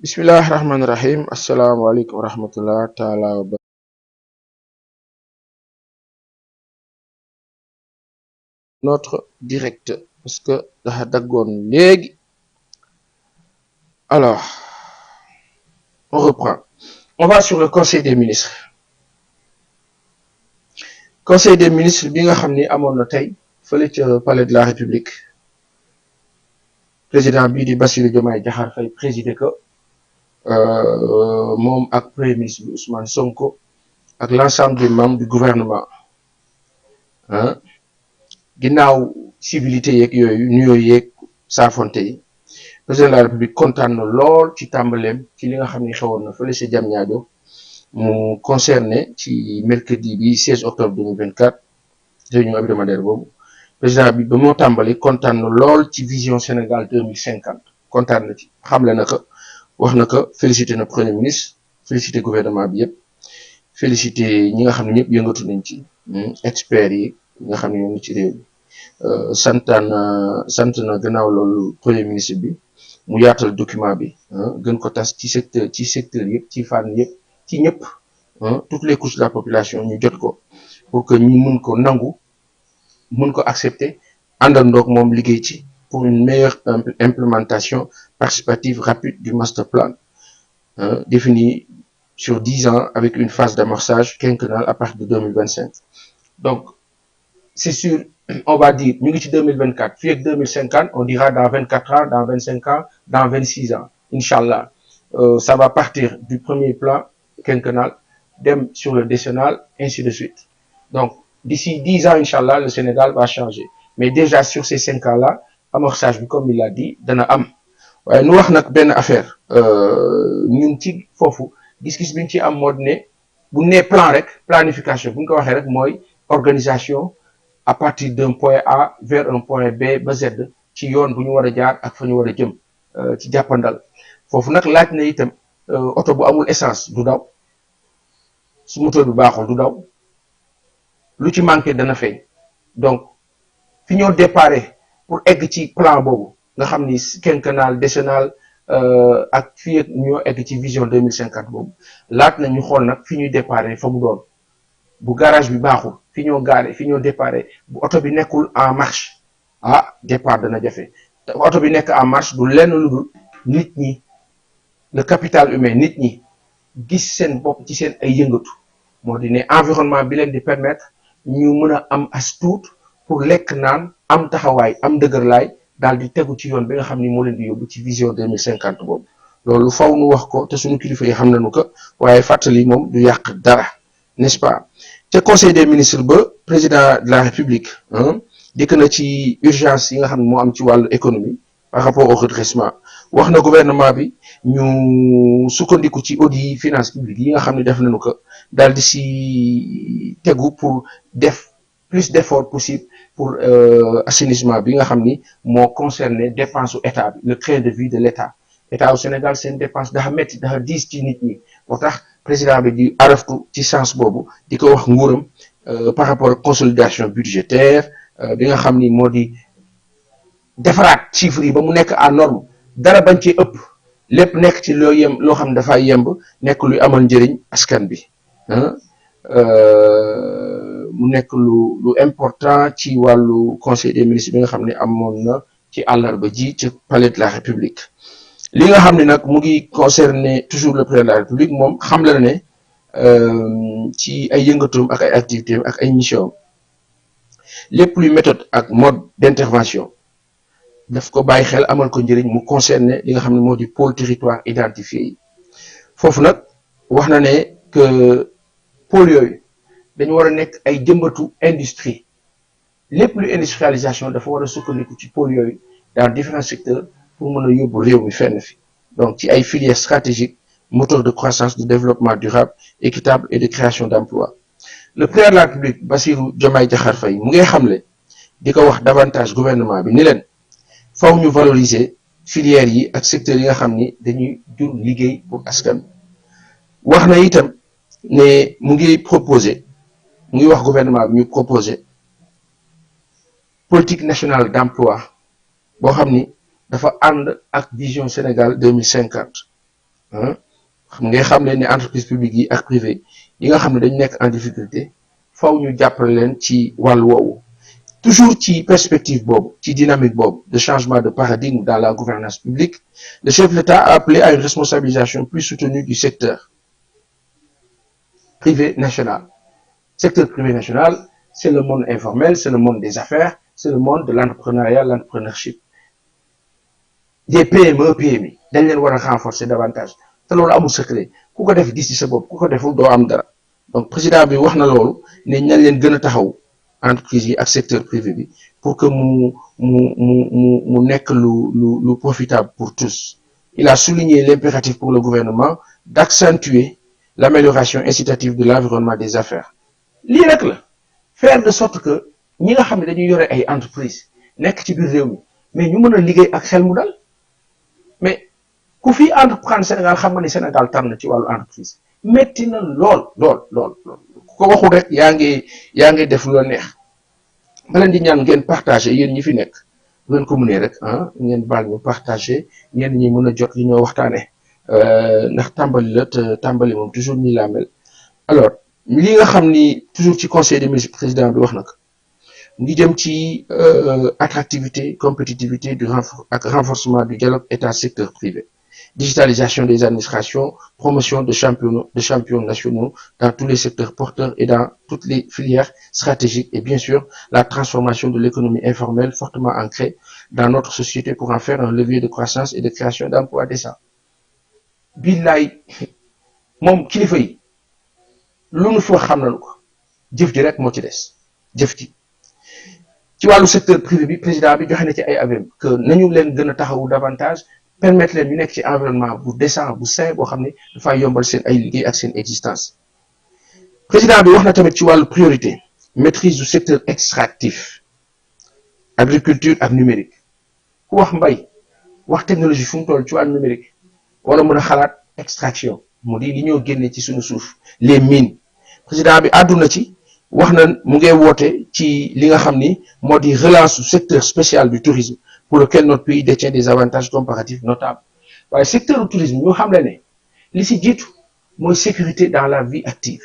Bismillahirrahmanirrahim. Assalamualaikum warahmatullahi taala wabarakatuh. Notre direct parce que dafa daggoon léegi. Alors, on reprend. On va sur le Conseil des ministres. Conseil des ministres bi nga xam ni amoon na tey fële ca palais de la République. Président bii di Bassirou Diomaye Diakhar Faye présidé ko moom ak premier ministre bi Ousmane Sonko ak l'ensemble des membres du gouvernement. Ginnaaw civilité yeeg yooyu nuyoo yeeg saafonte yi président de la République kontaan na lool ci tàmbaleem ci li nga xam ni xewoon na fële ca Diamniadio mu concerné ci mercredi bi 16 octobre 2024 réunion hebdomadaire boobu président bi ba moo tàmbali kontaan na lool ci vision Sénégal 2050 kontaan na ci xamle na ko wax na ko félicité na premier ministre félicité gouvernement bi yëpp félicité ñi nga xam ne ñëpp yëngatu nañ ci experts yi nga xam ne ñoo ngi ci réew mi sant na gannaaw loolu premier ministre bi mu yaatal document bi gën ko tas ci secteur yëpp ci fànn yëpp ci ñëpp toutes les couches de la population ñu jot ko pour que ñu mun ko nangu mun ko accepter àndandoog moom liggéey ci pour une meilleure implémentation participative rapide du master plan défini sur 10 ans avec une phase d'amorçage quinquennale à partir de 2025. Donc c'est sûr, on va dire ñu ngi ci 2024 fii ak 2050 on dira dans 24 ans dans 25 ans dans 26 ans Inch'Allah. Ça va partir du premier plan quinquennal dem sur le décennal ainsi de suite. Donc d'ici 10 ans Inch'Allah le Sénégal va changer mais déjà sur ces 5 ans là amorçage bi comme il l'a dit dana am waaye nu wax nag benn affaire ñun ci foofu gis-gis bi ñu ci am moo di ne bu nee plan rek planification bu ñu ko waxee rek mooy organisation à partir d'un point A vers un point B ba Z ci yoon bu ñu war a jaar ak fa ñu war a jëm ci jàppandal foofu nag laaj na itam oto bu amul essence du daw su moteur bi baaxul du daw lu ci manqué dana feeñ donc fi ñoo déparé pour egg ci plan boobu nga xam ni quinquennal décennal ak fii ak ñoo egg ci vision 2050 boobu laaj na ñu xool nag fi ñuy déparé fa mu doon bu garage bi baaxul fi ñoo gaare fi ñoo déparé bu oto bi nekkul en marche départ dana jafe te oto bi nekk en marche du lenn lu dul nit ñi le capital humain nit ñi gis seen bopp ci seen ay yëngatu moo di ne environnement bi leen di permettre ñu mën a am as tuut pour lekk naan am taxawaay am dëgërlaay daal di tegu ci yoon bi nga xam ni moo leen di yóbbu ci vision 2050 boobu loolu faw nu wax ko te suñu kilifa yi xam nañu ko waaye fàttali moom du yàq dara n'est-ce pas te conseil des ministres ba président de la république dikk na ci urgence yi nga xam ne moo am ci wàllu économie par rapport au redressement wax na gouvernement bi ñu sukkandiku ci audit finance publique yi nga xam ne def nañu ko daal di si tegu pour def plus d'efforts possible pour assainissement bi nga xam ni moo concerné dépense u état bi le train de vie de l'état état au Sénégal seen dépense dafa métti dafa diis ci nit ñi moo tax président bi di araftu ci sens boobu di ko wax nguuram par rapport ak consolidation budgétaire bi nga xam ni moo di defaraat chiffres yi ba mu nekk à norme dara bañ ci ëpp lépp nekk ci loo xam ne dafay yemb nekk luy amal njëriñ askan bi mu nekk lu important ci wàllu conseil des ministres bi nga xam ne amoon na ci àllarba ji ci palais de la République li nga xam ne nag mu ngi concerner toujours le président de la République moom xam la ne ci ay yëngatoom ak ay activités ak ay missions lépp luy méthode ak mode d'intervention daf ko bàyyi xel amal ko njëriñ mu concerner li nga xam ne moo di pôle territoire identifié yi foofu nag wax na ne que pôle yooyu dañu war a nekk ay jëmbatu industrie lépp lu industrialisation dafa war a sukkandiku ci pôle yooyu dans différents secteurs pour mën a yóbbu réew mi fenn fi donc ci ay filières stratégiques moteur de croissance de développement durable équitable et de création d'emplois le président de la République Bassirou Diomaye Diakhar Faye mu ngay xamle di ko wax davantage gouvernement bi ni leen faw ñu valoriser filières yi ak secteurs yi nga xam ni dañuy jur liggéey pour askan wax na itam ne mu ngi wax gouvernement bi ñu proposer politique nationale d'emploi boo xam ni dafa ànd ak vision Sénégal 2050 hein xam ngay xam leen ne entreprise publique yi ak privé yi nga xam ne dañu nekk en difficulté faw ñu jàppale leen ci wàllu woowu toujours ci perspective boobu ci dynamique boobu de changement de paradigme dans la gouvernance publique le chef de l'État a appelé à une responsabilisation plus soutenue du secteur privé national. Secteur privé national, c'est le monde informel, c'est le monde des affaires, c'est le monde de l'entrepreneuriat, l'entrepreneurship. Des PME, PMI, dañ leen war a renforcer davantage te loolu amul secret ku ko def gis ci sa bopp ku ko deful doo am dara donc président bi wax na loolu ne nañ leen gën a taxaw entreprise yi ak secteur privé bi pour que mu nekk lu profitable pour tous. Il a souligné l'impératif pour le gouvernement d'accentuer l'amélioration incitative de l'environnement des affaires. Lii rek la faire de sorte que ñi nga xam ne dañuy yore ay entreprise nekk ci biir réew mi mais ñu mën a liggéey ak xel mu dal mais ku fi entreprendre Sénégal xam nga ni Sénégal tànn ci wàllu entreprise metti na lool ku ko waxul rek yaa ngi def lu la neex ma leen di ñaan ngeen partager yéen ñi fi nekk ngeen ko mënee rek ngeen baal ñu partager ñenn ñi mën a jot li ñoo waxtaane ndax tàmbali la te tàmbali moom toujours nii laa mel alors li nga xam ni toujours ci conseil des ministres président bi wax na ko ngi jëm ci attractivité compétitivité ak renforcement du dialogue état secteur privé digitalisation des administrations promotion de champions nationaux dans tous les secteurs porteurs et dans toutes les filières stratégiques et bien sûr la transformation de l'économie informelle fortement ancrée dans notre société pour en faire un levier de croissance et de création d'emplois décents. Billaay moom kilifa yi lu nu fi wax xam nañu ko jëf ji rek moo ci des jëf ji ci wàllu secteur privé bi président bi joxe na ci ay avis que nañu leen gën a taxawu davantage permettre leen ñu nekk ci environnement bu décent bu sain boo xam ne dafay yombal seen ay liggéey ak seen existence. Président bi wax na tamit ci wàllu priorité maîtrise du secteur extractif agriculture ak numérique ku wax mbay wax technologie fu mu toll ci wàllu numérique wala mën a xalaat extraction mu di li ñoo génne ci suñu suuf les mines président bi àdduna ci wax na mu ngi woote ci li nga xam ni moo di relance du secteur spécial du tourisme pour lequel notre pays détient des avantages comparatifs notables waaye secteur du tourisme ñoo xam ne li si jiitu mooy sécurité dans la vie active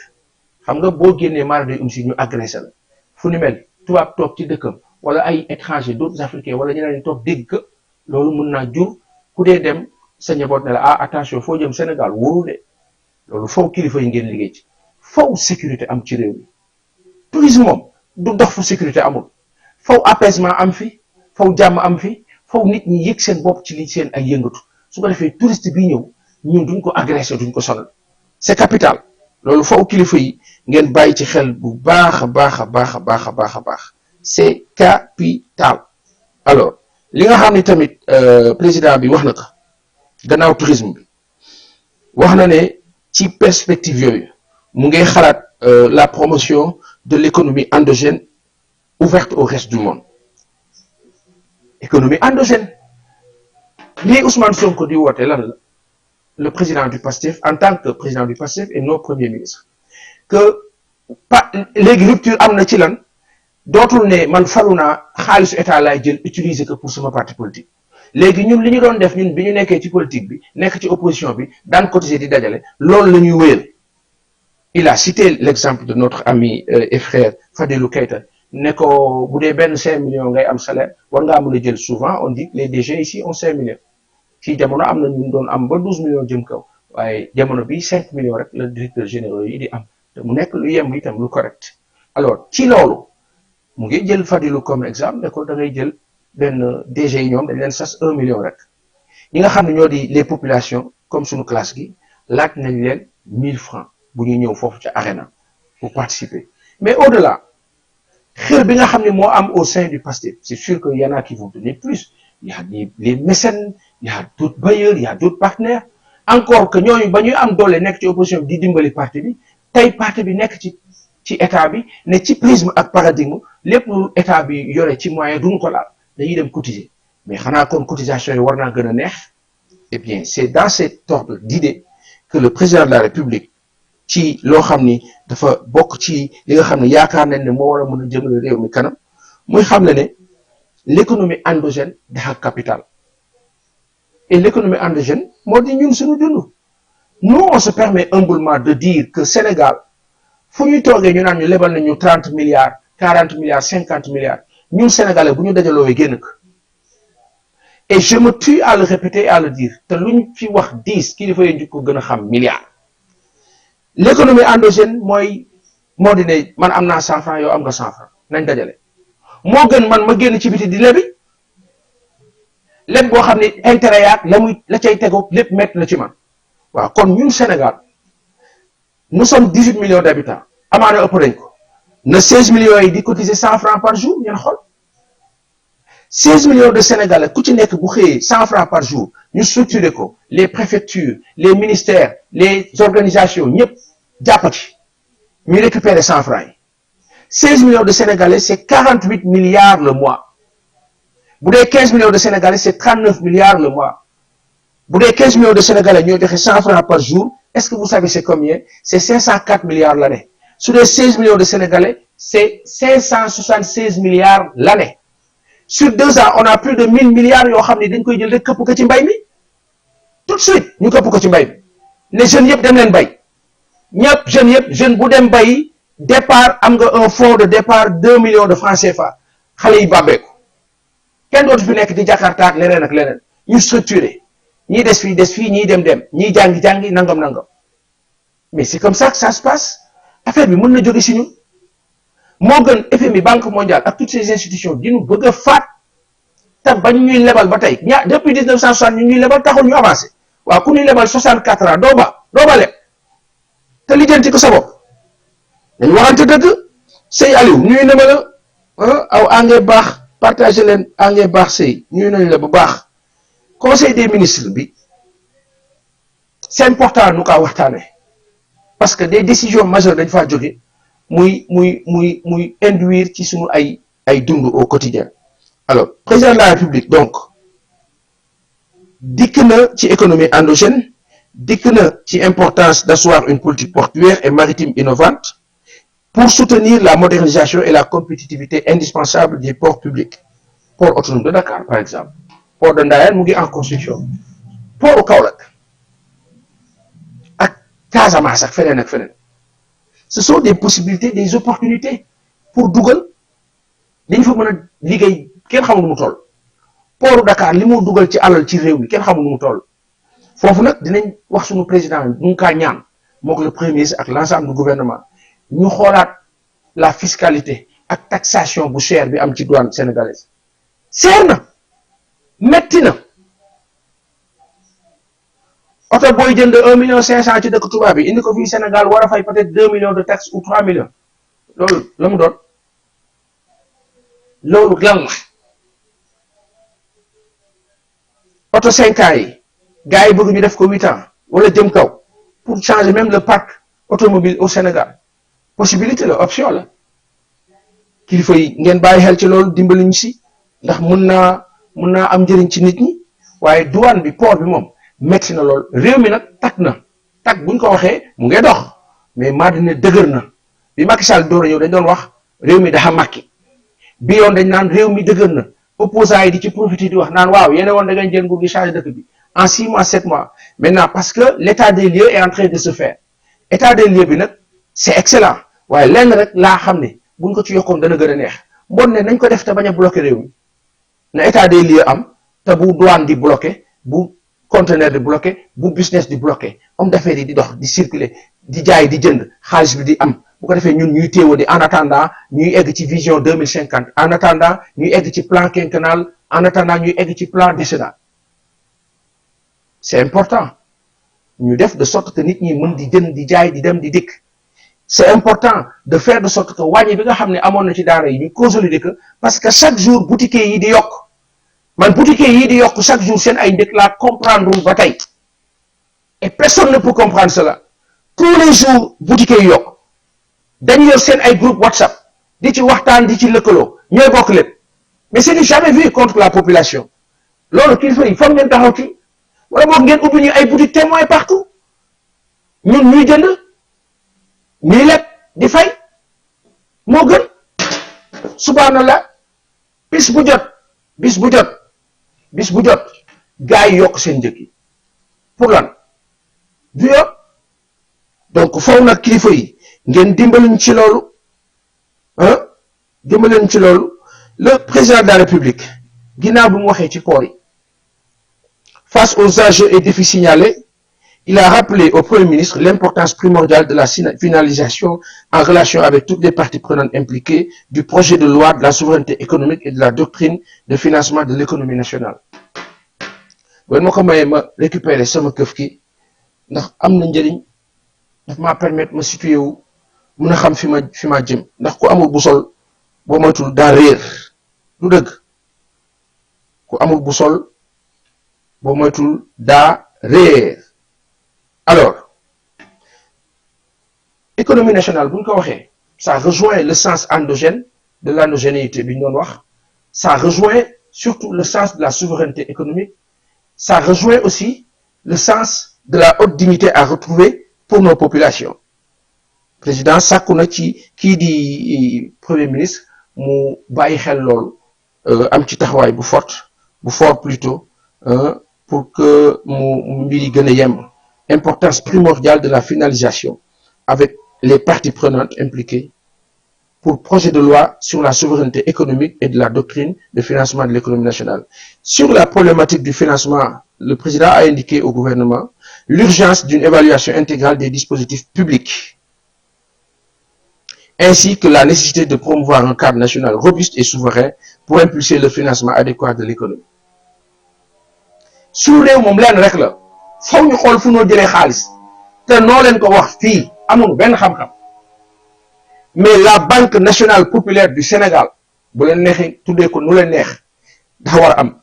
xam nga boo génnee mara day si ñu agressé la fu ni mel tubaab toog ci dëkkam wala ay étrangers d'autres africains wala ñeneen toog dégg que loolu mën naa jur ku dee dem sa njaboot ne la attention foo jëm Sénégal wóorul de loolu faw kilifa yi ngeen liggéey ci faw sécurité am ci réew mi tourisme moom du dox fu sécurité amul faw apaisement am fi faw jàmm am fi faw nit ñi yëg seen bopp ci li seen ay yëngatu su ko defee touriste bi ñëw ñun duñ ko agressé duñ ko sonal c'est capital loolu faw kilifa yi ngeen bàyyi ci xel bu baax a baax c'est capital. Alors li nga xam ni tamit président bi wax na ko gannaaw tourisme bi wax na ne ci perspective yooyu mu ngay xalaat la promotion de l'économie endogène ouverte au reste du monde économie endogène lii Ousmane Sonko di woote lan la le président du PASTEF en tant que président du PASTEF et non premier ministre que léegi rupture am na ci lan dootul ne man falu naa xaalisu état laay jël utiliser que pour sama parti politique léegi ñun li ñu doon def ñun bi ñu nekkee ci politique bi nekk ci opposition bi daan cotiser di dajale loolu la ñuy wéyal. Il a cité l'exemple de notre ami et frère Fadilou Keïta ne ko bu dee benn 5 millions ngay am salaire war ngaa mën a jël souvent on dit que les DG ici ont 5 millions ci jamono am na ñu doon am ba 12 millions jëm kaw waaye jamono bi 5 millions rek le directeur général yi di am te mu nekk lu yem itam lu correct. Alors ci loolu mu ngi jël Fadilou comme exemple ne ko da ngay jël benn DG yi ñoom dañ leen sas 1 million rek ñi nga xam ne ñoo di les populations comme suñu classe gi laaj nañ leen 1000 francs bu ñuy ñëw foofu ca arena pour participer mais au-delà xër bi nga xam ne moo am au sein du PASTEF c'est sûr que y en a qui vont donner plus il y a les mécènes il y a d'autres bailleurs il y a d'autres partenaires encore que ñooñu ba ñuy am doole nekk ci opposition bi di dimbali parti bi tey parti bi nekk ci état bi ne ci prisme ak paradigme lépp lu état bi yore ci moyen duñu ko laal dañuy dem cotiser mais xanaa kon cotisation yi war naa gën a neex eh bien c'est dans cet ordre d'idée que le président de la République ci loo xam ni dafa bokk ci li nga xam ne yaakaar nañ ne moo war a mën a jëmale réew mi kanam muy xam ne l'économie endogène dafa capital et l'économie endogène moo di ñun suñu dund nous on se permet humblement de dire que Sénégal fu ñu toogee ñu naan ñu lebal nañu 30 milliards 40 milliards 50 milliards ñun Sénégalais bu ñu dajaloo génn ko et je me tue à le répéter et à le dire te lu ñu fi wax 10 kilifa yi ñu ko gën a xam milliards. L'économie endogène mooy moo di ne man am naa 100 francs yow am nga 100 francs nañ dajale moo gën man ma génn ci biti di lebi lépp boo xam ne intérêt yaak la cay tego lépp métti na ci man waaw kon ñun Sénégal nous sommes 18 millions d'habitants amaana ëpp nañ ko na 16 millions yi di cotiser 100 francs par jour ngeen xool 16 millions de Sénégalais ku ci nekk bu xëyee 100 francs par jour ñu structurer ko les préfectures les ministères les organisations ñëpp jàppati ñu récupérer 100 francs yi 16 millions de Sénégalais c'est 48 milliards le mois bu dee 15 millions de Sénégalais c'est 39 milliards le mois bu dee 15 millions de Sénégalais ñoo joxe 100 francs par jour est-ce que vous savez c'est combien? C'est 504 milliards l'année. Sur les 16 millions de Sénégalais, c'est 576 milliards l'année. Sur 2 ans, on a plus de 1000 milliards yoo xam ne dañ koy jël rek këpp ko ci mbay mi tout de suite ñu këpp ko ci mbay mi les jeunes yëpp dem leen bay ñëpp jeunes yëpp jeune bu dem bay départ am nga un fonds de départ 2 millions de francs CFA xale yi bàbbeeku kenn dootu fi nekk di Jakarta ak leneen ak leneen ñu structuré ñii des fii ñii dem ñii jàngi nangam mais c'est comme ça que ça se passe affaire bi mën na jóge si ñun moo gën FMI Banque mondiale ak toutes ces institutions di ñu bëgg a faat te ba ñu ñuy lebal ba tey depuis 1960 ñu ñuy lebal taxul ñu avancé waaw ku ñuy lebal 64 ans doo ba leb te lijjanti ko sa bopp dañu waxante dëgg Sey Aliou ñuy na ma la aw engrais baax partagé leen engrais baax Sey ñuy nañ la bu baax conseil des ministres bi c'est important nu kaa waxtaane parce que des décisions majeures dañ faa jóge muy induire ci sunu ay dund au quotidien alors président de la République donc dikk na ci économie endogène dikk na ci importance d'asseoir une politique portuaire et maritime innovante pour soutenir la modernisation et la compétitivité indispensable des ports publics port autonome de Dakar par exemple port de Ndayane mu ngi en construction port au Kaolack ak Casamance ak feneen ce sont des possibilités des opportunités pour dugal dañ fa mën a liggéey kenn xamul nu mu toll portu Dakar li mu dugal ci alal ci réew mi kenn xamul nu mu toll foofu nag dinañ wax suñu président ñu ngi kaa ñaan mook le premier ministre ak l'ensemble du gouvernement ñu xoolaat la fiscalité ak taxation bu cher bi am ci douane sénégalaise seer na metti na oto booy jënd 1,5 million ci dëkk tubaab bi indi ko fii Sénégal war a fay peut-être 2 millions de taxes ou 3 millions loolu la mu doon loolu lan la oto 5 ans yi gars yi bëgg ñu def ko 8 ans wala jëm kaw pour changer même le parc automobile au Sénégal possibilité la option la kilifa yi ngeen bàyyi xel ci loolu dimbali ñu si ndax mun naa am njëriñ ci nit ñi waaye douane bi port bi moom metti na lool réew mi nag tak buñ ko waxee mu ngi dox mais maa dina dëgër na bi Macky Sall door a ñëw dañ doon wax réew mi dafa makki bi yoon dañ naan réew mi dëgër na opposants yi di ci profiter di wax naan waaw yéen woon da ngeen jël nguur gi changer dëkk bi en 6 mois 7 mois maintenant parce que l'état des lieux est en train de se faire état des lieux bi nag c'est excellent waaye lenn rek laa xam ne buñ ko ci yokkoon dana gën a neex mbon ne nañ ko def te bañ a bloquer réew mi na état des lieux am te bu douane di bloquer bu conteneur di bloqué bu business di bloqué homme d'affaires yi di dox di circuler di jaay di jënd xaalis bi di am bu ko defee ñun ñuy téewa di en attendant ñuy egg ci vision 2050 en attendant ñuy egg ci plan quinquennal en attendant ñuy egg ci plan décennal c'est important ñu def de sorte que nit ñi mën di jënd di jaay di dem di dikk c'est important de faire de sorte que wàññi bi nga xam ne amoon na ci daara yi ñu consolider que parce que chaque jour boutiquier yi di yokk man boutique yi di yokk chaque jour seen ay njëkk laa comprendre ba tey et personne ne peut comprendre cela tous les jours boutique yi yokk dañu yor seen ay groupe WhatsApp di ci waxtaan di ci lëkkaloo ñooy bokk lépp mais c'est du jamais vu contre la population loolu kilifa yi foog ngeen taxaw ci wala boog ngeen ubbi ñu ay boutique témoin partout ñun ñuy jënd ñuy leb di fay moo gën subhanallah bis bu jot gars yi yokk seen njëg yi pour lan du yoon. Donc faw nag kilifa yi ngeen dimbaliñ ci loolu ah dimbaliñ ci loolu. Le président de la République ginnaaw bu mu waxee ci port yi face aux enjeux et défis signalés, il a rappelé au Premier ministre l'importance primordiale de la finalisation en relation avec toutes les parties prenantes impliquées du projet de loi de la souveraineté économique et de la doctrine de financement de l'économie nationale. Bon, ma ko mayee ma récupérer sama këf ki ndax am na njëriñ daf maa permettre ma situé wu mun a xam fi ma jëm ndax ku amul bu sol boo moytul daa réer du dëgg ku amul bu sol boo moytul daa réer. Alors économie nationale bu ñu ko waxee ça rejoint le sens endogène de l'endogénéité bi ñu doon wax, ça rejoint surtout le sens de la souveraineté économique, ça rejoint aussi le sens de la haute dignité à retrouver pour nos populations. Président sàkku na ci kii di premier ministre mu bàyyi xel loolu am ci taxawaay bu fort plutôt pour que mu mbir yi gën a yemb. Importance primordiale de la finalisation avec les parties prenantes impliquées pour projet de loi sur la souveraineté économique et de la doctrine de financement de l'économie nationale. Sur la problématique du financement, le président a indiqué au gouvernement l'urgence d'une évaluation intégrale des dispositifs publics, ainsi que la nécessité de promouvoir un cadre national robuste et souverain pour impulser le financement adéquat de l'économie. Su réew moom leen rek la faw ñu xool fu noo jëlee xaalis te noo leen ko wax fii amul benn xam-xam, mais la Banque nationale populaire du Sénégal bu leen neexee tuddee ko nu leen neex dafa war a am.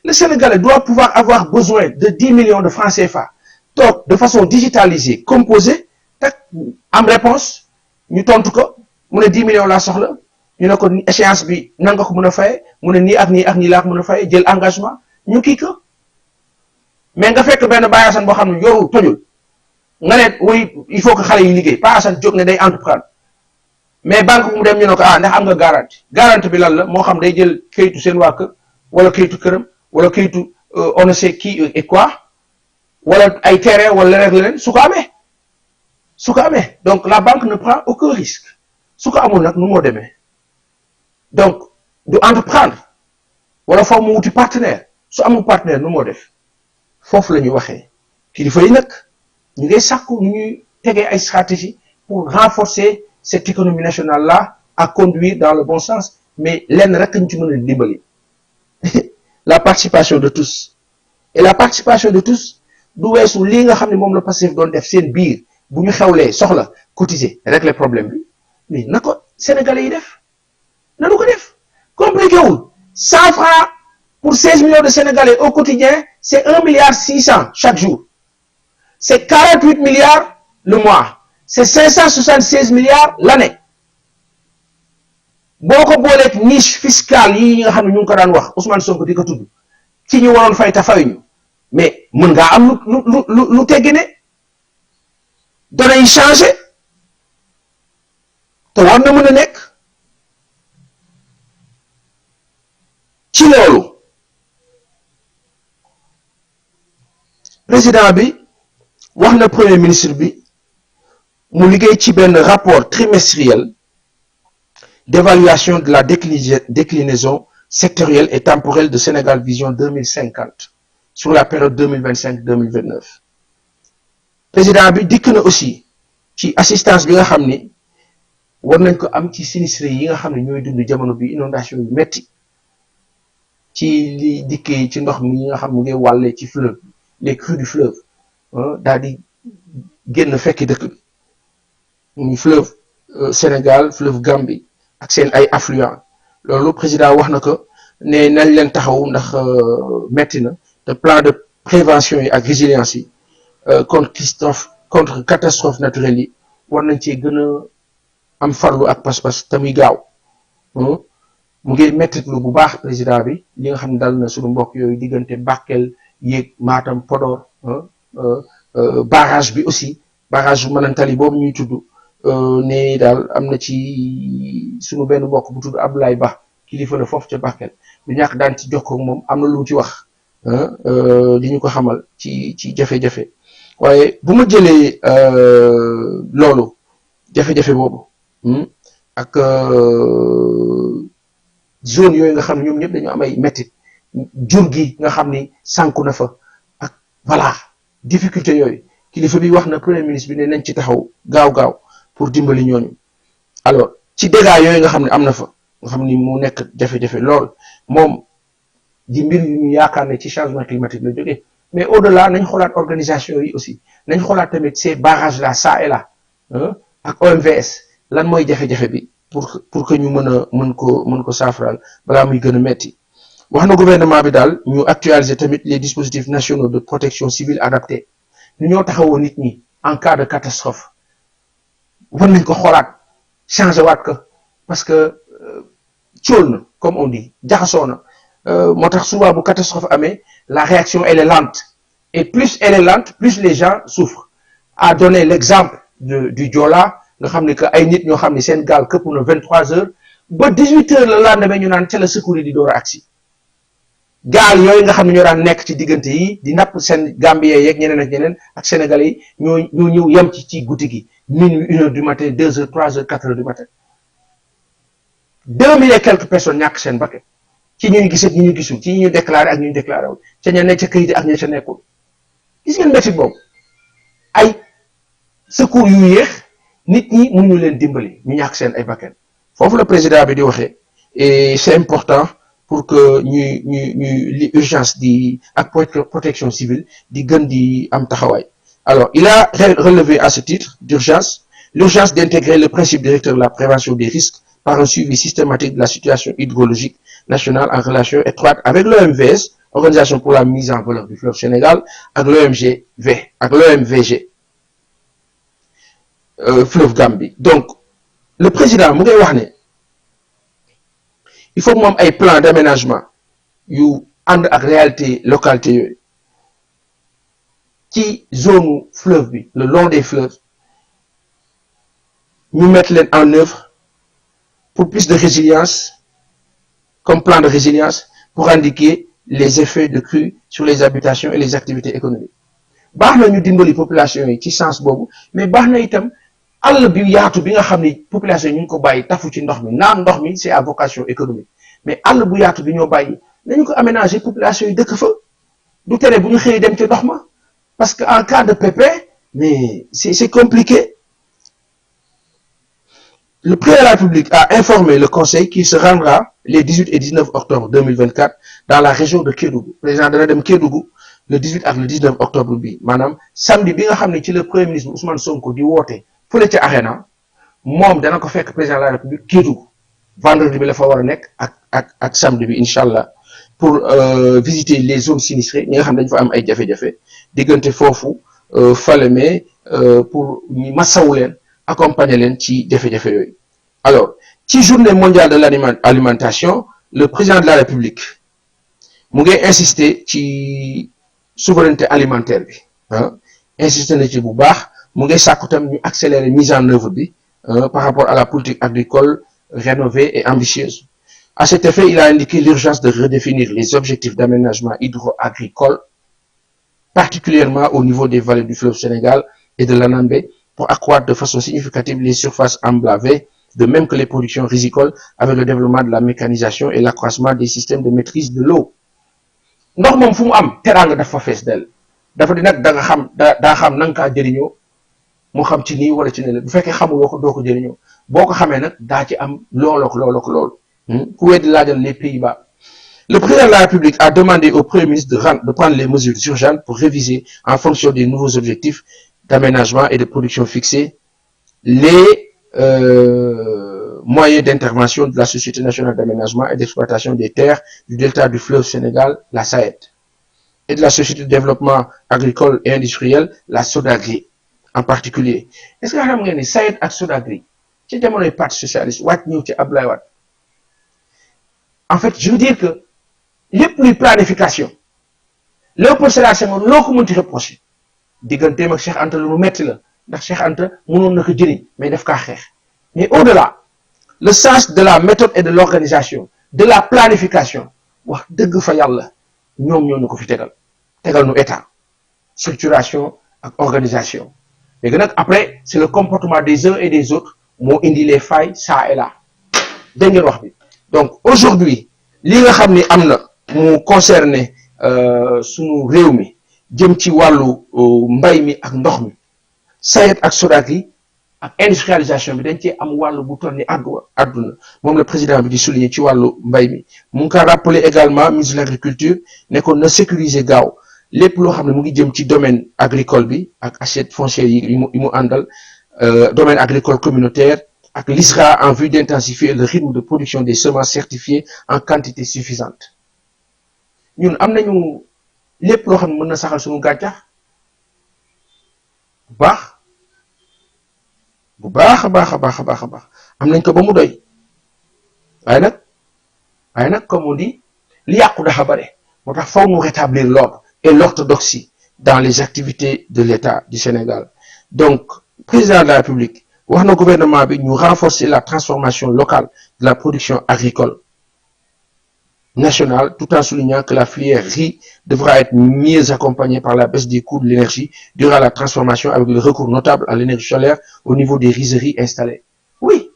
Le Sénégalais doit pouvoir avoir besoin de 10 millions de francs CFA toog de façon digitalisée composée tak am réponse ñu tontu ko mu ne 10 millions laa soxla ñu ne ko échéance bi nan nga ko mën a faye mu ne nii ak nii ak nii laa ko mën a faye jël engagement ñu kii ko. Mais nga fekk benn Baye Assane boo xam ne yorul tojul nga ne oui il faut que xale yi liggéey Baye Assane jóg ne day entreprendre mais banque bu mu dem ñu ne ko ndax am nga garantie bi lan la moo xam day jël kayitu seen waa kër wala kayitu këram wala kayitu on ne sait qui et quoi wala ay terrain wala leneen su ko amee donc la banque ne prend aucun risque su ko amul nag nu moo demee donc du entreprendre wala foofu mu wuti partenaire su amul partenaire nu moo def. Foofu la ñu waxee kilifa yi nag ñu ngi sàkku ñu ñuy tegee ay stratégie pour renforcer cette économie nationale là à conduire dans le bon sens, mais lenn rek ñu ci mën a dimbali la participation de tous. Et la participation de tous du weesu lii nga xam ne moom la Pastef doon def seen biir bu ñu xewlee soxla cotiser régler problème bi mais na ko Sénégalais yi def nanu ko def compliqué wul 100 francs pour 16 millions de Sénégalais au quotidien, c'est 1,6 milliard chaque jour. C'est 48 milliards le mois. C'est 576 milliards l'année. Boko bolek niche fiscale yi nga xamni ñu ko daan wax Ousmane Sonko di ko tudd ci ñu waroon fay ta fayuñu mais mën nga am lu teggine données yi changé te war na mën a nekk ci loolu. Président bi wax na premier ministre bi mu liggéey ci benn rapport trimestriel d'évaluation de la déclinaison sectorielle et temporelle de Sénégal Vision 2050 sur la période 2025-2029. Président bi dikk na aussi ci assistance bi nga xam ni war nañ ko am ci sinistré yi nga xam ne ñooy dund jamono bi inondation yu metti ci li dikkee ci ndox mi nga xam mu ngi wàllee ci fleuve les crues du fleuve daal di génn fekki dëkk bi muy fleuve Sénégal fleuve Gambie ak seen ay affluents loolu président wax na ko ne nañ leen taxaw ndax metti na te plan de prévention yi ak résilience yi contre catastrophe naturelle yi war nañ cee gën a am farlu ak pas-pas te muy gaaw mu ngi mettitlu bu baax président bi li nga xam ne dal na suñu mbokk yooyu diggante Bakel yéeg Matam Podor barrage bi aussi barrage bu Manantali boobu ñuy tudd ne daal am na ci suñu benn mbokk bu tudd Abdoulaye Ba kilifa la foofu ca Bakel du ñàkk daan ci jokkoo ak moom am na lu mu ci wax di ñu ko xamal ci jafe-jafe waaye bu ma jëlee loolu jafe-jafe boobu ak zone yooyu nga xam ne ñoom ñëpp dañu am ay métti jur gi nga xam ni sànku na fa ak voilà difficulté yooyu kilifa bi wax na premier ministre bi ne nañ ci taxaw gaaw pour dimbali ñooñu alors ci dégâts yooyu nga xam ne am na fa nga xam ni mu nekk jafe-jafe lool moom di mbir yu ñu yaakaar ne ci changement climatique la jógee mais au-delà nañ xoolaat organisation yi aussi nañ xoolaat tamit ces barrages là ça et là ak OMVS lan mooy jafe-jafe bi pour que ñu mën ko saafaraal balaa muy gën a metti wax na gouvernement bi daal ñu actualiser tamit les dispositifs nationaux de protection civile adaptés ñu ñoo taxawoo nit ñi en cas de catastrophe war nañ ko xoolaat changer waat ko parce que cóol na comme on dit jaxasoo na moo tax souvent bu catastrophe amee la réaction elle est lente et plus elle est lente plus les gens souffrent à donner l'exemple du Joola nga xam ne que ay nit ñoo xam ne seen gaal këpp na 23 heures ba 18 heures la lendemain ñu naan ca la secours di door a agsi gaal yooyu nga xam ne ñoo daan nekk ci diggante yi di napp seen Gambien yeeg ñeneen ak ñeneen ak Sénégalais yi ñoo ñëw yem ci guddi gi minuit 1 heure du matin 2 heures 3 heures 4 heures du matin 2000 et quelques personnes ñàkk seen bakkan ci ñu gis ak ñu gisul ci ñu déclaré ak ñu déclaré wul ca ña ne ca kayit ak ña ca nekkul gis ngeen métti boobu ay secours yu yéex nit ñi mënuñu leen dimbali ñu ñàkk seen ay bakkan foofu la président bi di waxee et c'est important pour que ñuy urgence di ak protection civile di gën di am taxawaay. Alors il a relevé à ce titre l'urgence d'intégrer le principe directeur de la prévention des risques par un suivi systématique de la situation hydrologique nationale en relation étroite avec l'OMVS, Organisation pour la mise en valeur du fleuve Sénégal, avec l'OMVG, fleuve Gambie. Donc, le président mu ngay wax ne il faut que mu am ay plan d'aménagement yu ànd ak réalité localité yooyu ci zone fleuve bi le long des fleuves ñu mettre leen en œuvre pour plus de résilience comme plan de résilience pour indiquer les effets de crue sur les habitations et les activités économiques baax na ñu dimbali population yi ci sens boobu mais baax na itam àll bi yaatu bi nga xam ni population yi ñu ngi ko bàyyi tafu ci ndox mi naan ndox mi c'est à vocation économique mais àll bu yaatu bi ñoo bàyyi nañu ko aménager population yi dëkk fa du tere bu ñu xëyee dem ci ndox ma parce que en cas de pépin mais c'est compliqué. Le président de la République a informé le Conseil qu'il se rendra les 18 et 19 octobre 2024 dans la région de Kédougou. Le président dana dem Kédougou le 18 ak le 19 octobre bi maanaam samedi bi nga xam ne ci le premier ministre Ousmane Sonko di woote fële ca Arena moom dana ko fekk président de la République Kédougou vendredi bi la fa war a nekk ak samedi bi incha allah pour visiter les zones sinistrées ñi nga xam ne dañu fa am ay jafe-jafe diggante foofu Falémé pour ñu masawu leen accompagner leen ci jafe-jafe yooyu. Alors ci journée mondiale de l'alimentation le président de la République mu ngi insister ci souveraineté alimentaire bi insister na ci bu baax mu ngi sàkku tam ñu accélérer mise en œuvre bi par rapport à la politique agricole rénovée et ambitieuse. À cet effet, il a indiqué l'urgence de redéfinir les objectifs d'aménagement hydro-agricole, particulièrement au niveau des vallées du fleuve Sénégal et de l'Anambé, pour accroître de façon significative les surfaces emblavées, de même que les productions rizicoles, avec le développement de la mécanisation et l'accroissement des systèmes de maîtrise de l'eau. ndox moom fu mu am teraanga dafa fees del dafa di nag daa xam na nga kaa jëriñoo moo xam ci nii wala ci ne la bu fekkee xamuloo ko doo ko jëriñoo boo ko xamee nag daa ci am loolook loolu ku weddi laajal les Pays-Bas. Le président de la République a demandé au Premier ministre de prendre les mesures urgentes pour réviser en fonction des nouveaux objectifs d'aménagement et de production fixés les moyens d'intervention de la Société nationale d'aménagement et d'exploitation des terres du delta du fleuve Sénégal, la SAED, et de la Société de développement agricole et industriel, la SODAGRI, en particulier. Est-ce que xam ngeen ni SAED ak SODAGRI ci jamonoy parti socialiste wàcc ñëw ci Abdoulaye Wade en fait je veux dire que lépp luy planification Léopold Sédar Senghor loo ko mënti reproché digganteem ak Cheikh Anta lu metti la ndax Cheikh Anta mënoon na ko jëriñ mais daf kaa xeex mais au-delà le sens de la méthode et de l'organisation de la planification wax dëgg fa yàlla ñoom ñoo ñu ko fi tegal nu état structuration ak organisation léegi nag après c'est le comportement des uns et des autres moo indi les failles ça et là dégg ngeen wax bi donc aujourd'hui li nga xam ni am na mu concerné sunu réew mi jëm ci wàllu mbay mi ak ndox mi SAED ak SODAC yi ak industrialisation bi dañ cee am wàllu bu toll ni àdduna moom le président bi di souligner ci wàllu mbay mi mu ngi ko rappeler également ministre de l'agriculture ne ko na sécuriser gaaw lépp loo xam ne mu ngi jëm ci domaine agricole bi ak assiette foncière yi mu àndal domaine agricole communautaire ak l'ISRA en vue d'intensifier le rythme de production des semences certifiées en quantité suffisante ñun am nañu lépp loo xam ne mën na saxal suñu gàncax bu baax a baax am nañ ko ba mu doy waaye nag comme on dit li yàqu dafa bare moo tax faw mu rétablir l'ordre et l'orthodoxie dans les activités de l'État du Sénégal donc président de la République wax na gouvernement bi ñu renforcer la transformation locale de la production agricole nationale tout en soulignant que la filière riz devra être mieux accompagnée par la baisse des coûts de l'énergie durant la transformation avec le recours notable à l'énergie solaire au niveau des rizeries installées. Oui,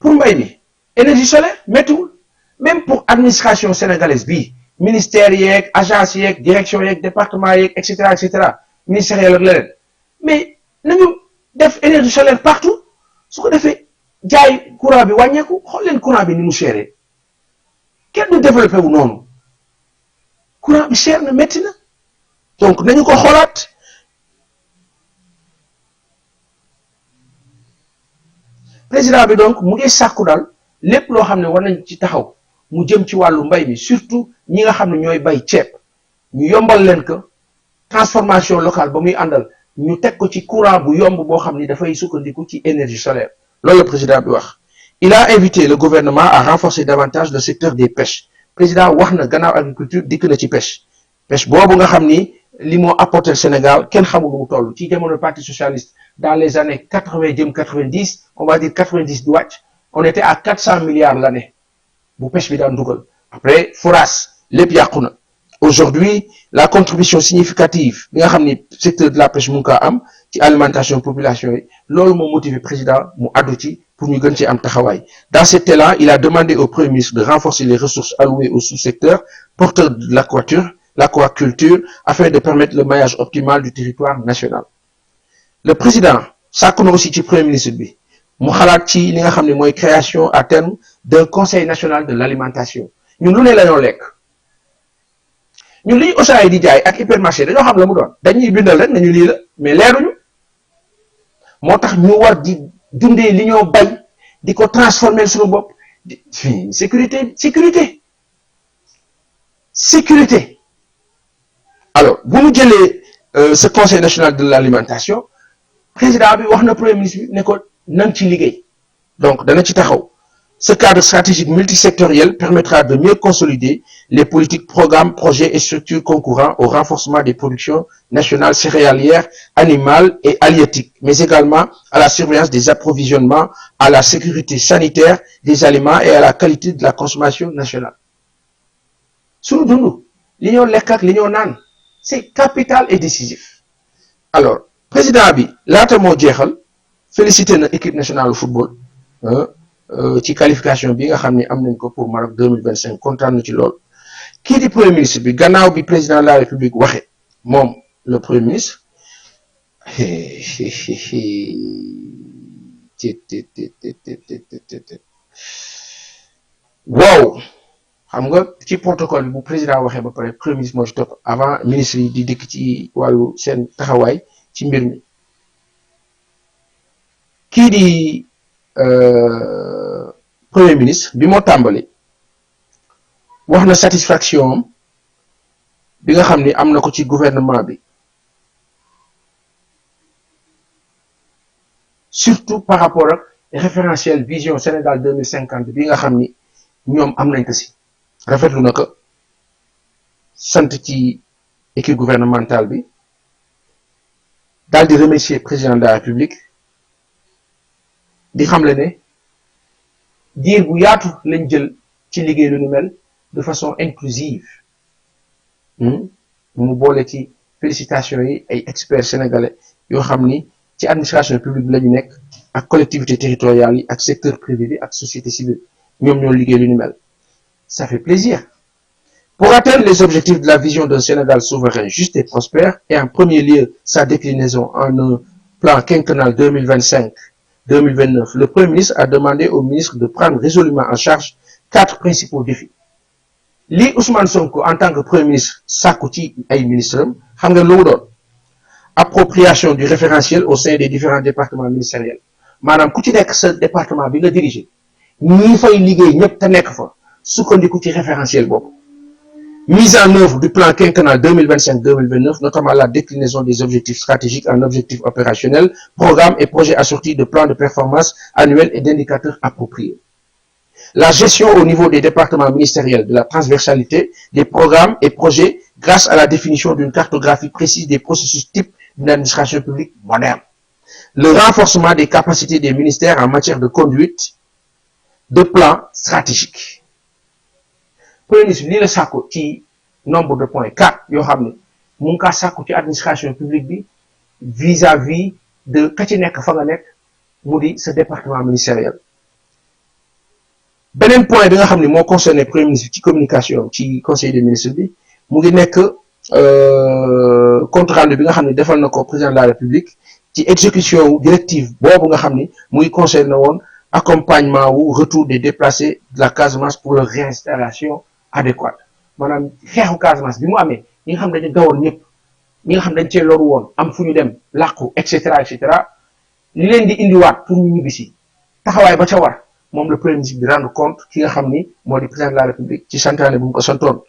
pour mbay mi énergie solaire méttiwul même pour administration sénégalaise bi ministère yeeg agence yeeg direction yeeg département yeeg et cetera ministériel ak leneen mais nañu def énergie solaire partout su ko defee jaay courant bi wàññeeku xool leen courant bi ni mu chéré kenn du développé wu noonu courant bi cher na métti na donc nañu ko xoolaat président bi donc mu ngi sàkku daal lépp loo xam ne war nañ ci taxaw mu jëm ci wàllu mbay mi surtout ñi nga xam ne ñooy bay ceeb ñu yombal leen ko transformation locale ba muy àndal ñu teg ko ci courant bu yomb boo xam ni dafay sukkandiku ci énergie solaire loolu la président bi wax. Il a invité le gouvernement à renforcer davantage le secteur des pêches président wax na gannaaw agriculture dikk na ci pêche boobu nga xam ni li moo apporté Sénégal kenn xamul lu mu toll ci jamono parti socialiste dans les années 80 jëm 90 on va dire 90 du wàcc on était à 400 milliards l'année bu pêche bi daan dugal après foras lépp yàqu na aujourd'hui la contribution significative bi nga xam ni secteur de la pêche mu ngi ko am ci alimentation population yi loolu moo motivé président mu addu ci pour ñu gën ci am taxawaay dans cet élan il a demandé au premier ministre de renforcer les ressources allouées au sous-secteur porteur de l'aquaculture afin de permettre le maillage optimal du territoire national le président sàkku na aussi ci premier ministre bi mu xalaat ci li nga xam ne mooy création à terme d'un conseil national de l'alimentation ñun lu ne la ñoo lekk ñun li Auchan yi di jaay ak hypermarché dañoo xam la mu doon dañuy bindal rek nañu lii la mais leeruñu moo tax ñu war di dundee li ñoo bay di ko transformer suñu bopp sécurité alors bu ñu jëlee ce conseil national de l'alimentation président bi wax na premier ministre bi ne ko nañ ci liggéey donc dana ci taxaw ce cadre stratégique multisectoriel permettra de mieux consolider les politiques, programmes, projets et structures concourant au renforcement des productions nationales céréalières, animales et halieutiques, mais également à la surveillance des approvisionnements, à la sécurité sanitaire des aliments et à la qualité de la consommation nationale. Sunu dundu li ñoo lekk ak li ñoo naan c'est capital et décisif. Alors président bi laata moo jeexal félicité na équipe nationale de football ci qualification bi nga xam ne am nañ ko pour Maroc 2025 kontaan na ci lool kii di premier ministre bi gannaaw bi président de la République waxe moom le premier ministre waaw xam nga ci protocole bi bu président waxee ba pare premier ministre moo ci topp avant ministre yi di dikk ci wàllu seen taxawaay ci mbir mi kii di premier ministre bi moo tàmbali wax na satisfaction am bi nga xam ni am na ko ci gouvernement bi surtout par rapport ak référentiel vision Sénégal 2050 bi nga xam ni ñoom am nañ ko si rafetlu na ko sant ci équipe gouvernementale bi daal di remercier président de la République di xamle ne diir bu yaatu lañ jël ci liggéey lu nu mel de façon inclusive mu boole ci félicitations yi ay experts sénégalais yoo xam ni ci administration publique bi la ñu nekk ak collectivité territoriale yi ak secteur privé bi ak société civile ñoom ñoo liggéey lu ñu mel ça fait plaisir. Pour atteindre les objectifs de la vision d'un Sénégal souverain, juste et prospère, et en premier lieu sa déclinaison en un plan quinquennal 2025-2029, le Premier ministre a demandé au ministre de prendre résolument en charge 4 principaux défis. Li Ousmane Sonko en tant que Premier ministre sàkku ci ay ministres xam nga lu mu doon appropriation du référentiel au sein des différents départements ministériels maanaam ku ci nekk sa département bi nga diriger ñi fay liggéey ñëpp te nekk fa sukkandiku ci référentiel boobu. Mise en œuvre du plan quinquennal 2025-2029, notamment la déclinaison des objectifs stratégiques en objectifs opérationnels, programmes et projets assortis de plans de performance annuels et d'indicateurs appropriés. La gestion au niveau des départements ministériels de la transversalité des programmes et projets grâce à la définition d'une cartographie précise des processus types d'une administration publique moderne. Le renforcement des capacités des ministères en matière de conduite de plans stratégiques. Premier ministre lii la sàkku ci nombre de points 4 yoo xam ne mu ngi kaa sàkku ci administration publique bi vis-à-vis de ka ci nekk fa nga nekk mu di sa département ministériel. Beneen point bi nga xam ne moo concerné premier ministre ci communication ci conseil des ministres bi mu ngi nekk compte rendu bi nga xam ne defal na ko président de la république ci exécution directive boobu nga xam ni mu ngi concerné woon accompagnement wu retour des déplacés de la Casamance pour leur réinstallation adéquate maanaam xeexu Casamance bi mu amee ñi nga xam dañu dawoon ñëpp ñi nga xam dañ cee loru woon am fu ñu dem làqu et cetera li leen di indiwaat pour ñu ñibbisi taxawaay ba ca war moom le premier ministre di rendre compte ki nga xam ni moo di président de la république ci santaane bu mu ko santoon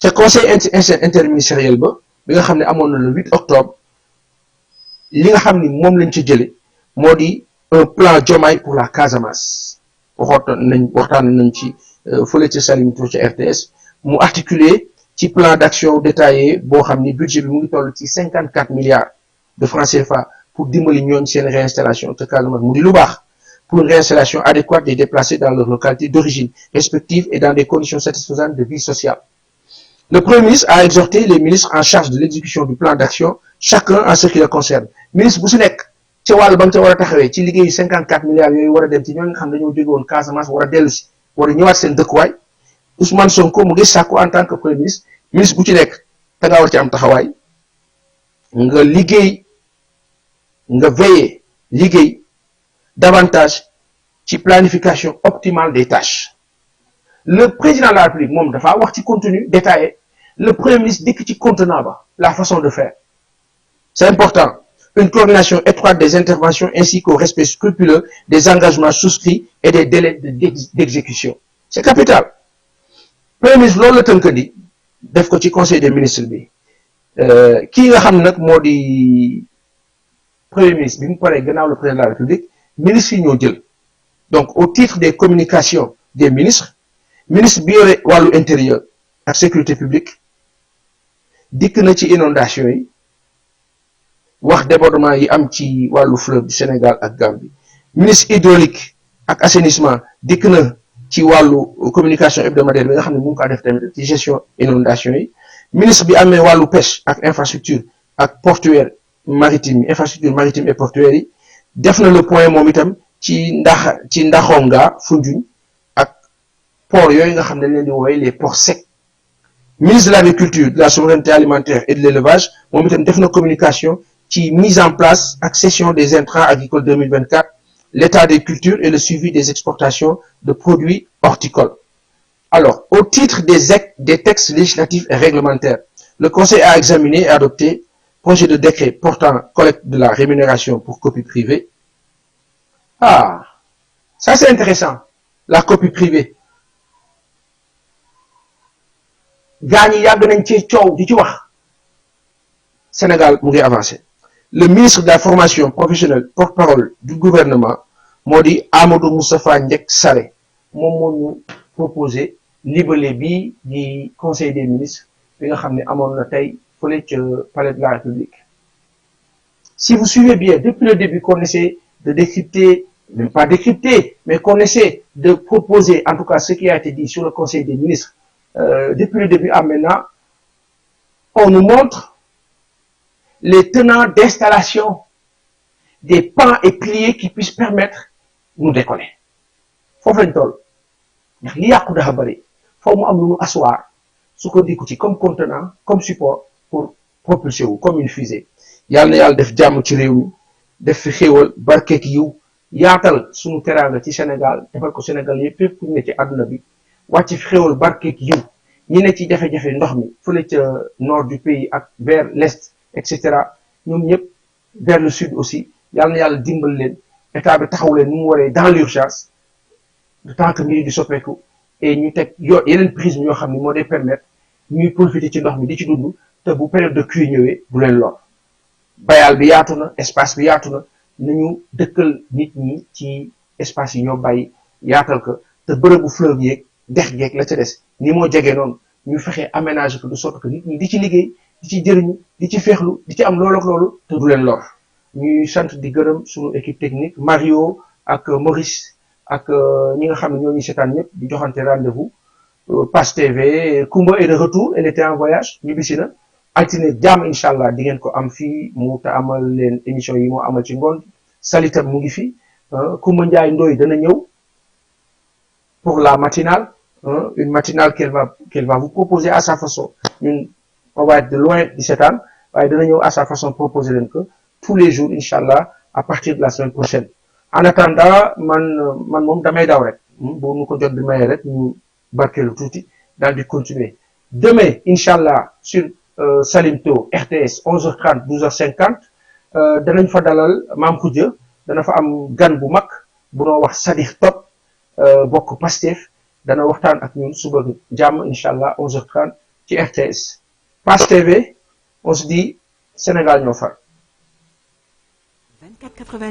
ca conseil interministériel ba bi nga xam ne amoon na le 8 octobre li nga xam ni moom lañ ci jële moo di un plan Diomaye pour la Casamance waxtaan nañ ci fële ca Salim Tour ca RTS mu articulé ci plan d'action détaillé boo xam ni budget bi mu ngi toll ci 54 milliards de francs CFA pour dimbali ñooñ seen réinstallation te Casamance mu di lu baax pour une réinstallation adéquate des déplacés dans leur localité d'origine respective et dans des conditions satisfaisantes de vie sociale. Le Premier ministre a exhorté les ministres en charge de l'exécution du plan d'action, chacun en ce qui le concerne. Ministre bu su nekk ci wàllu ba nga ca war a taxawee ci liggéeyu 54 milliards yooyu war a dem ci ñoo nga xam dañoo jóge woon Casamance war a dellu si war a ñëwaat seen dëkkuwaay Ousmane Sonko mu ngi sàkku en tant que premier ministre ministre bu ci nekk te nga war ci am taxawaay nga liggéey nga veiller liggéey davantage ci planification optimale des tâches. Le président de la République moom dafa wax ci contenu détaillé le premier ministre dikk ci contenant ba la façon de faire c'est important. Une coordination étroite des interventions ainsi qu'au respect scrupuleux des engagements souscrits et des délais d'exécution. C'est capital. Premier ministre loolu la tënk di def ko ci conseil des ministres bi kii nga xam nag moo di premier ministre bi mu paree gannaaw le président de la République ministres yi ñoo jël donc au titre des communications des ministre bi yore wàllu intérieur ak sécurité publique dikk na ci inondation yi wax débordement yi am ci wàllu fleuve du Sénégal ak Gambie ministre hydraulique ak assainissement dikk na ci wàllu communication hebdomadaire bi nga xam ne mu ngi ko def tamit ci gestion inondation yi ministre bi amee wàllu pêche ak infrastructure ak portuaire maritime infrastructure maritime et portuaire yi def na le point moom itam ci Ndaxonga Foundiougne ak port yooyu nga xam ne leen di woowee les ports secs ministre de l'agriculture de la souveraineté alimentaire et de l'élevage moom itam def na communication ci mise en place ak cession des intrants agricoles 2024, l'état des cultures et le suivi des exportations de produits horticoles. Alors, au titre des textes législatifs et réglementaires, le Conseil a examiné et adopté projet de décret portant collecte de la rémunération pour copie privée. Ah, ça c'est intéressant, la copie privée. Gagné yàgg nañ ci coow di ci wax. Sénégal mu ngi avancé. Le ministre de la formation professionnelle porte-parole du gouvernement moo di Amadou Moustapha Ndiek Sarré moom moo ñu proposé libellé bi di conseil des ministres bi nga xam ne amoon na tey fële ca palais de la République. Si vous suivez bien depuis le début qu'on essaie de décrypter, même pas décrypter, mais qu'on essaie de proposer en tout cas ce qui a été dit sur le conseil des ministres depuis le début à maintenant, on nous montre les tenants d'installation des pans et piliers qui puissent permettre nous décoller. Foofu lañ toll ndax li yàqu dafa bari foofu mu am lu ñu asseoir sukkandiku ci comme contenant comme support pour propulser wu comme une fusée. Yàlla na yàlla def jàmm ci réew mi def fi xéewal barkeek yiw yaatal suñu teraanga ci Sénégal defal ko Sénégal yëpp fépp ku ne ci àdduna bi wàcc fi xéewal barkeek yiw ñi ne ci jafe-jafe ndox mi fële ca nord du pays ak vers l'est et cetera ñoom ñëpp vers le sud aussi yàlla na yàlla dimbal leen état bi taxaw leen nu mu waree dans l'urgence de temps que mbir di soppeeku et ñu teg yeneen prisme yoo xam ne moo day permettre ñuy profiter ci ndox mi di ci dund te bu période de pluie ñëwee bu leen lor bayal bi yaatu na espace bi yaatu na nañu dëkkal nit ñi ci espace yi ñoo bàyyi yaatal ko te bërëbu fleuve yeeg dex geeg la ca des ni moo jege noonu ñu fexe aménager ko de sorte que nit ñi di ci liggéey di ci jëriñu di ci feexlu di ci am loolu ak loolu te du leen lor ñuy sant di gërëm suñu équipe technique Mario ak Maurice ak ñi nga xam ne ñoo ñu seetaan ñëpp di joxante rendez-vous Pass TV Kumba est de retour elle était en voyage ñu bisi na altine jàmm incha allah di ngeen ko am fii mu te amal leen émission yi moo amal ci ngoon Salitam mu ngi fi Kumba Ndiaye Ndoye dana ñëw pour la matinale une matinale qu'elle va vous proposer à sa façon ñun on va être de loin di seetaan waaye dana ñëw à sa façon proposer leen que tous les jours incha allah à partir de la semaine prochaine en attendant man moom damay daw rek boo nu ko jot bi mayee rek ñu barkeelu tuuti daal di continuer demain incha allah sur Salimto RTS 11h30 12h50 danañ fa dalal Maam Khoudia dana fa am gan bu mag bu noo wax Sadikh Top bokk Pastef dana waxtaan ak ñun suba jàmm incha allah 11h30 ci RTS Pass TV on se dit Sénégal ñoo far 24 80